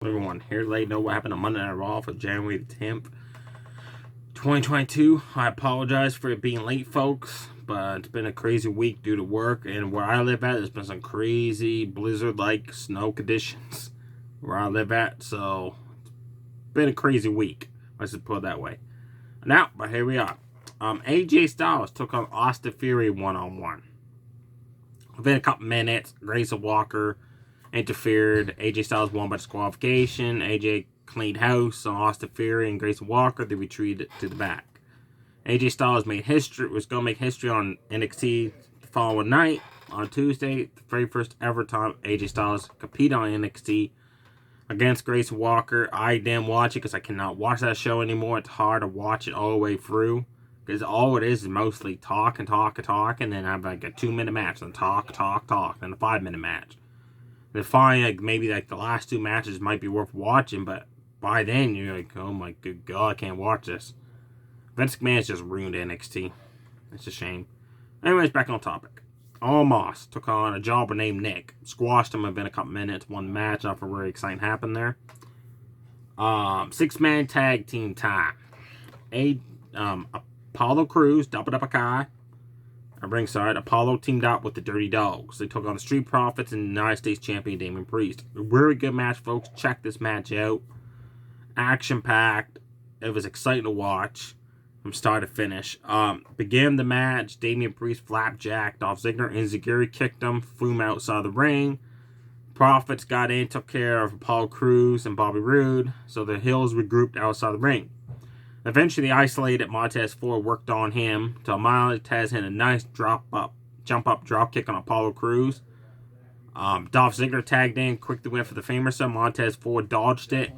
Everyone here today know what happened on Monday Night Raw for January the 10th, 2022. I apologize for it being late, folks, but it's been a crazy week due to work, and where I live at, there's been some crazy blizzard-like snow conditions where I live at, so it's been a crazy week. Let's just put it that way. Now, but here we are. AJ Styles took on Austin Theory one-on-one. Within a couple minutes, Grayson Waller interfered. AJ Styles won by disqualification. AJ cleaned house on Austin Theory and Grayson Waller. They retreated to the back. AJ Styles was going to make history on NXT the following night on Tuesday, the very first ever time AJ Styles competed on NXT against Grayson Waller. I didn't watch it because I cannot watch that show anymore. It's hard to watch it all the way through because all it is mostly talk, and then have like a 2-minute match, and talk, and a 5-minute match. They find maybe the last 2 matches might be worth watching, but by then you're like, oh my good god, I can't watch this. Vince McMahon's just ruined NXT. It's a shame. Anyways, back on topic. Omos took on a jobber named Nick. Squashed him within a couple minutes. Won the match. Nothing really exciting happened there. 6-man tag team time. Apollo Crews, Double Up a Kai. At ringside, Apollo teamed up with the Dirty Dogs. They took on the Street Profits and United States Champion Damian Priest. A very good match, folks. Check this match out. Action-packed. It was exciting to watch from start to finish. Began the match, Damian Priest flapjacked Dolph Ziggler. Enziguri kicked him, flew him outside the ring. Profits got in, took care of Apollo Crews and Bobby Roode. So the Hills regrouped outside the ring. Eventually, isolated Montez Ford, worked on him till Montez had a nice jump up drop kick on Apollo Crews. Dolph Ziggler tagged in, quick to win for the Famouser. Montez Ford dodged it,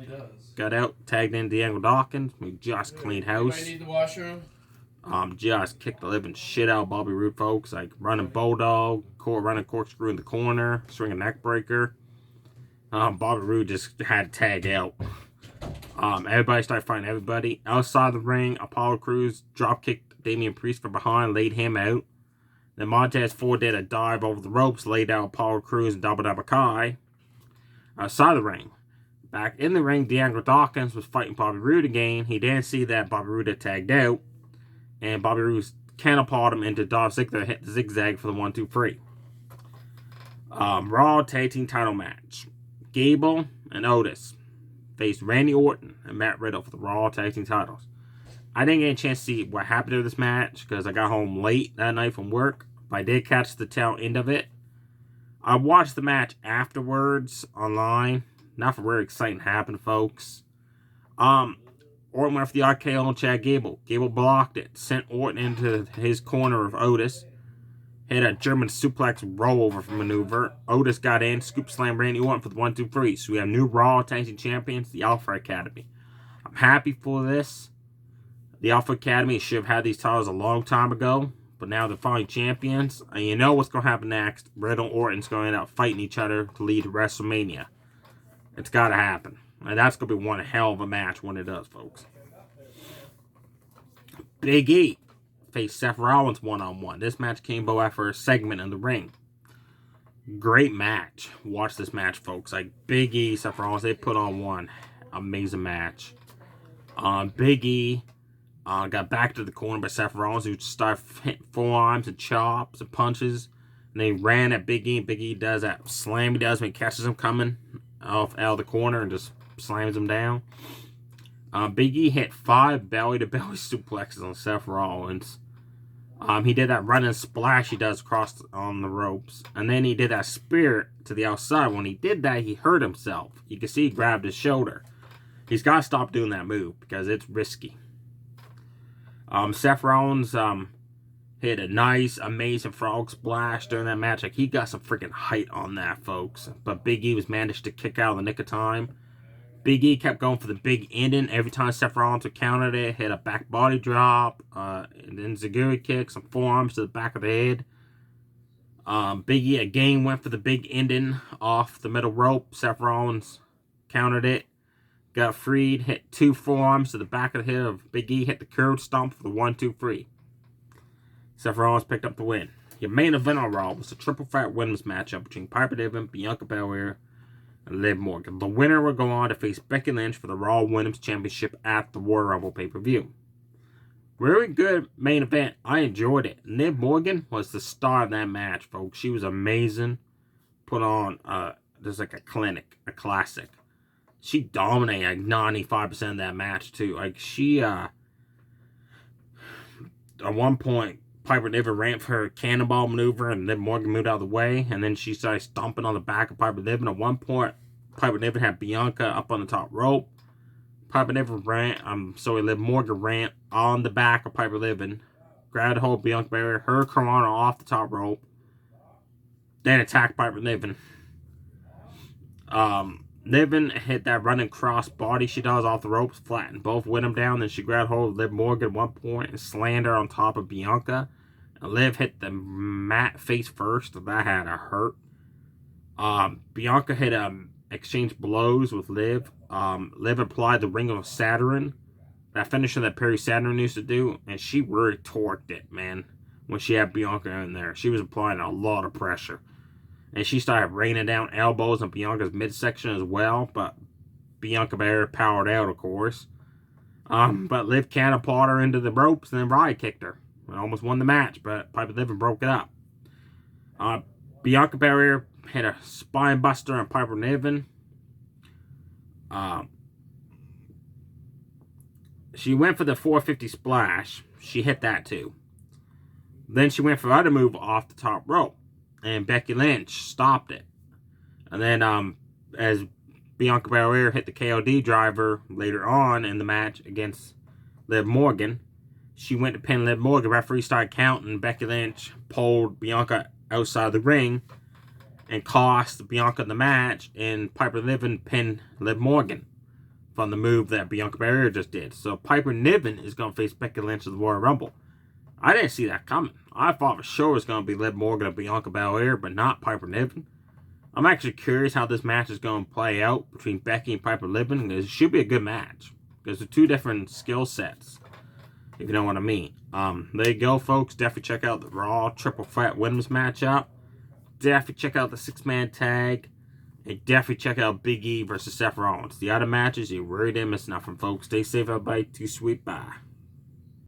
got out, tagged in Daniel Dawkins. We just cleaned house. Anybody need the washroom? Just kicked the living shit out of Bobby Roode, folks. Like running bulldog, running corkscrew in the corner, swinging neck breaker. Bobby Roode just had to tag out. Everybody started fighting everybody. Outside the ring, Apollo Crews drop-kicked Damian Priest from behind, laid him out. Then Montez Ford did a dive over the ropes, laid out Apollo Crews and Double Double Kai. Outside the ring. Back in the ring, Daniel Dawkins was fighting Bobby Roode again. He didn't see that Bobby Roode had tagged out. And Bobby Roode catapulted him into Dolph Ziggler, hit the zigzag for the 1-2-3. Raw Tag Team title match. Gable and Otis faced Randy Orton and Matt Riddle for the Raw Tag Team titles. I didn't get a chance to see what happened to this match because I got home late that night from work, but I did catch the tail end of it. I watched the match afterwards online. Nothing really exciting happened, folks. Orton went for the RKO on Chad Gable. Gable blocked it, sent Orton into his corner of Otis. Hit a German suplex rollover maneuver. Otis got in, scoop slam Randy Orton for the 1-2-3. So we have new Raw Tag Team Champions, the Alpha Academy. I'm happy for this. The Alpha Academy should have had these titles a long time ago, but now they're finally champions. And you know what's going to happen next. Riddle and Orton's going to end up fighting each other to lead to WrestleMania. It's got to happen. And that's going to be one hell of a match when it does, folks. Big E faced Seth Rollins one-on-one. This match came after a segment in the ring. Great match. Watch this match, folks. Like Big E, Seth Rollins, they put on one amazing match. Big E got back to the corner by Seth Rollins, who started hitting forearms and chops and punches. And they ran at Big E. Big E does that slam he does when he catches him coming out of the corner and just slams him down. Big E hit 5 belly-to-belly suplexes on Seth Rollins. He did that running splash he does across on the ropes. And then he did that spear to the outside. When he did that, he hurt himself. You can see he grabbed his shoulder. He's got to stop doing that move because it's risky. Seth Rollins hit a nice, amazing frog splash during that match. Like, he got some freaking height on that, folks. But Big E was managed to kick out in the nick of time. Big E kept going for the big ending. Every time Seth Rollins countered it, hit a back body drop, and then Zaguri kick, some forearms to the back of the head. Big E again went for the big ending off the middle rope. Seth Rollins countered it, got freed, hit 2 forearms to the back of the head of Big E, hit the curb stomp for the 1-2-3. Seth Rollins picked up the win. Your main event on Raw was the triple threat women's matchup between Piper Niven, Bianca Belair, and Liv Morgan. The winner will go on to face Becky Lynch for the Raw Women's Championship at the Royal Rumble pay-per-view. Very good main event. I enjoyed it. Liv Morgan was the star of that match, folks. She was amazing. Put on just like a clinic, a classic. She dominated like 95% of that match too. Like she at one point Piper Niven ran for her cannonball maneuver and Liv Morgan moved out of the way, and then she started stomping on the back of Piper Niven. At one point Piper Niven had Bianca up on the top rope. Piper Niven Liv Morgan ran on the back of Piper Niven, grabbed hold of Bianca Belair, her Corona off the top rope, then attacked Piper Niven. Niven hit that running cross body she does off the ropes, flattened both with them down. Then she grabbed hold of Liv Morgan at one point and slammed her on top of Bianca. And Liv hit the mat face first. That had to hurt. Bianca hit exchange blows with Liv. Liv applied the Ring of Saturn, that finisher that Perry Saturn used to do, and she really torqued it, man. When she had Bianca in there, she was applying a lot of pressure. And she started raining down elbows on Bianca's midsection as well. But Bianca Belair powered out, of course. But Liv catapulted her into the ropes and then Riot kicked her. And almost won the match, but Piper Niven broke it up. Bianca Belair hit a spine buster on Piper Niven. She went for the 450 splash. She hit that too. Then she went for the other move off the top rope. And Becky Lynch stopped it. And then as Bianca Belair hit the KOD driver later on in the match against Liv Morgan, she went to pin Liv Morgan. Referee started counting. Becky Lynch pulled Bianca outside the ring and cost Bianca the match. And Piper Niven pinned Liv Morgan from the move that Bianca Belair just did. So Piper Niven is going to face Becky Lynch at the Royal Rumble. I didn't see that coming. I thought for sure it was going to be Liv Morgan and Bianca Belair, but not Piper Niven. I'm actually curious how this match is going to play out between Becky and Piper Niven. It should be a good match, because they're two different skill sets, if you know what I mean. There you go, folks. Definitely check out the Raw Triple Threat Women's matchup. Definitely check out the 6-man tag. And definitely check out Big E versus Seth Rollins. The other matches, you really didn't miss nothing, folks. Stay safe, everybody. Too sweet. Bye.